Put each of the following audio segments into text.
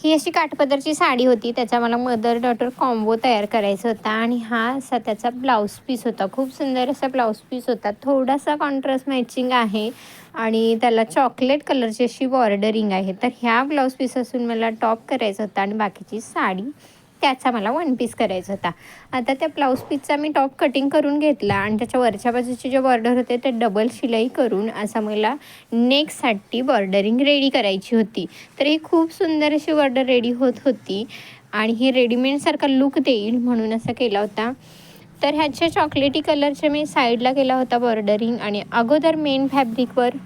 ही अशी काठपदरची साडी होती. त्याचा मला मदर डॉटर कॉम्बो तयार करायचा होता आणि हा असा त्याचा ब्लाऊज पीस होता. खूप सुंदर असा ब्लाऊज पीस होता. थोडासा कॉन्ट्रास्ट मॅचिंग आहे आणि त्याला चॉकलेट कलरची अशी बॉर्डरिंग आहे. तर ह्या ब्लाऊज पीसपासून मला टॉप करायचा होता आणि बाकीची साडी त्याचा मला वन पीस करायचा होता. आता त्या ब्लाऊज पीसचा मी टॉप कटिंग करून घेतला आणि त्याच्या वरच्या बाजूचे जे बॉर्डर होते ते डबल शिलाई करून असा मला नेकसाठी बॉर्डरिंग रेडी करायची होती. तर ही खूप सुंदर अशी बॉर्डर रेडी होत होती आणि हे रेडीमेडसारखा लूक देईल म्हणून असा केला होता. तर ह्याच्या चॉकलेटी कलरचे मी साईडला केला होता बॉर्डरिंग आणि अगोदर मेन फॅब्रिकवर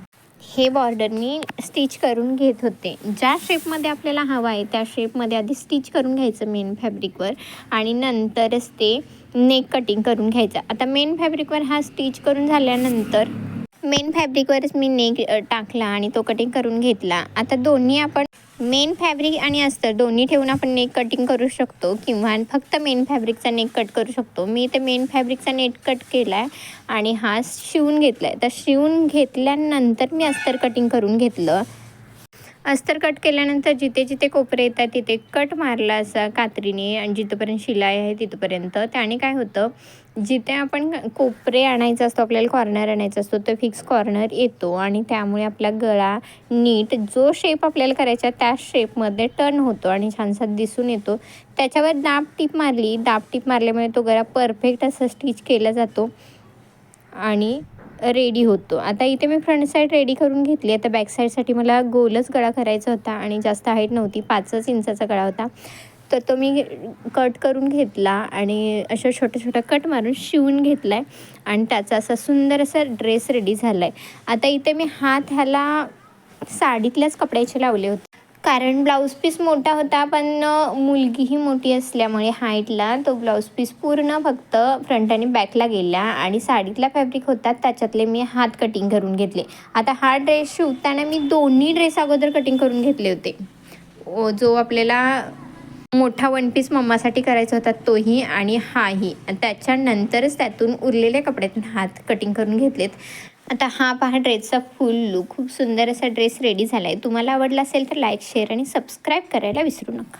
हे बॉर्डर मी स्टिच करून घेत होते. ज्या शेपमध्ये आपल्याला हवा आहे त्या शेपमध्ये आधी स्टिच करून घ्यायचं मेन फॅब्रिकवर आणि नंतरच ते नेक कटिंग करून घ्यायचं. आता मेन फॅब्रिकवर हा स्टिच करून झाल्यानंतर मेन फॅब्रिकवरच मी नेक टाकला आणि तो कटिंग करून घेतला. आता दोन्ही आपण मेन फॅब्रिक आणि अस्तर दोन्ही ठेवून आपण नेक कटिंग करू शकतो किंवा फक्त मेन फॅब्रिकचा नेक कट करू शकतो. मी ते मेन फॅब्रिकचा नेक कट केला आहे आणि हा शिवून घेतला आहे. तर शिवून घेतल्यानंतर मी अस्तर कटिंग करून घेतलं. अस्तर कट केल्यानंतर जिथे जिथे कोपरे येतात तिथे कट मारला असा कात्रीने आणि जिथंपर्यंत शिलाई आहे तिथंपर्यंत. त्याने काय होतं, जिथे आपण कोपरे आणायचा असतो आपल्याला कॉर्नर आणायचा असतो तो फिक्स कॉर्नर येतो आणि त्यामुळे आपला गळा नीट जो शेप आपल्याला करायचा त्या शेपमध्ये टर्न होतो आणि छानसा दिसून येतो. त्याच्यावर दाब टीप मारली, दाब टीप मारल्यामुळे तो गळा परफेक्ट असा स्टिच केला जातो आणि रेडी होतो. आता इथे मी फ्रंट साईड रेडी करून घेतली. आता बॅक साईडसाठी मला गोलच गळा करायचा होता आणि जास्त हाईट नव्हती, 5च इंचाचा गळा होता. तर तो मी कट करून घेतला आणि अशा छोट्या छोट्या कट मारून शिवून घेतला आहे आणि त्याचा असा सुंदर असा ड्रेस रेडी झाला आहे. आता इथे मी हात ह्याला साडीतल्याच कपड्याचे लावले होते कारण ब्लाऊज पीस मोठा होता पण मुलगीही मोठी असल्यामुळे हाईटला तो ब्लाऊज पीस पूर्ण फक्त फ्रंट आणि बॅकला गेला आणि साडीतला फॅब्रिक होता त्याच्यातले मी हात कटिंग करून घेतले. आता हा ड्रेस शिवताना मी दोन्ही ड्रेस अगोदर कटिंग करून घेतले होते. जो आपल्याला मोठा वन पीस मम्मासाठी करायचा होता तोही आणि हाही. त्याच्यानंतरच त्यातून उरलेल्या कपड्यातून हात कटिंग करून घेतलेत. आता हा पहा ड्रेसचा फुल लूक. खूप सुंदर असा ड्रेस रेडी झाला आहे. तुम्हाला आवडला असेल तर लाईक, शेअर आणि सबस्क्राईब करायला विसरू नका.